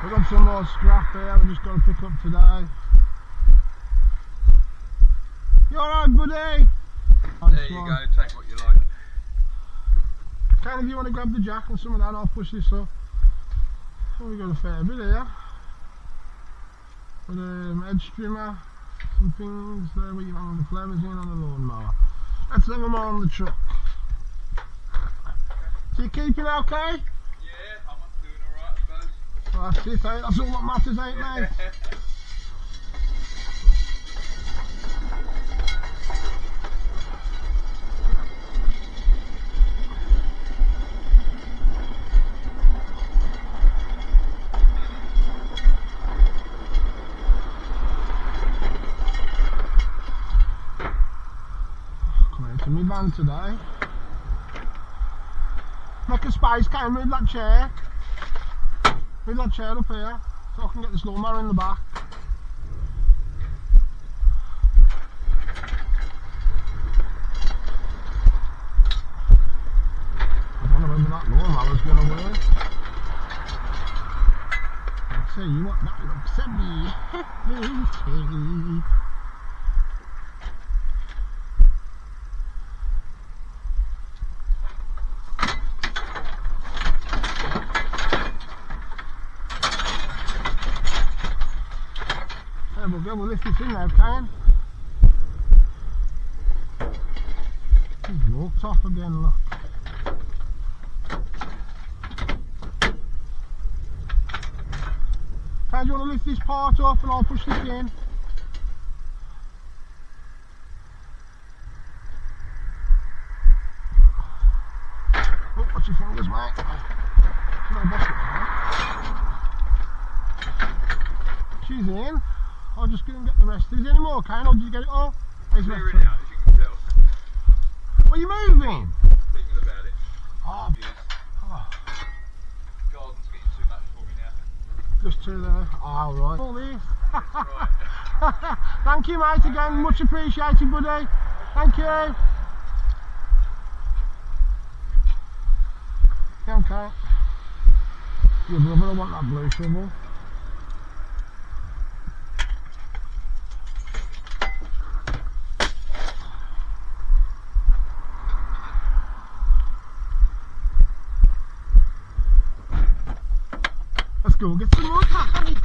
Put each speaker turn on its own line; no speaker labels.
We've got some more scrap here, we just got to pick up today. You alright, buddy?
There you go, take what you like.
Ken, if you want to grab the jack and some of that, I'll push this up. Oh, we've got a fair bit here. With edge trimmer, some things there where you hang the flowers in on the lawnmower. Let's have them on the truck. So you keeping okay?
Yeah, I'm doing alright, I suppose.
Well, that's it, eh? That's all that matters, ain't mate? To my van today. Make a space, can move that chair. Move that chair up here so I can get this lawnmower in the back. I don't know whether that lawnmower's going to work. I'll tell you what, that looks at me. We'll lift this in now, Kane. He's walked off again, look. Kane, do you want to lift this part up and I'll push this in? Oh, watch your fingers, mate. She's in. I'll just go and get the rest. Is there any more, Kane, or did you get it all?
Clear it out, as you can tell.
What are you moving?
Thinking about it.
Oh.
Yes.
Oh.
Garden's getting too much for me now.
Just two there. Oh, right. All these.
Right.
Thank you, mate, again. Much appreciated, buddy. Thank you. Yeah, okay. Your brother, I want that blue shovel. Let's go get some more coffee.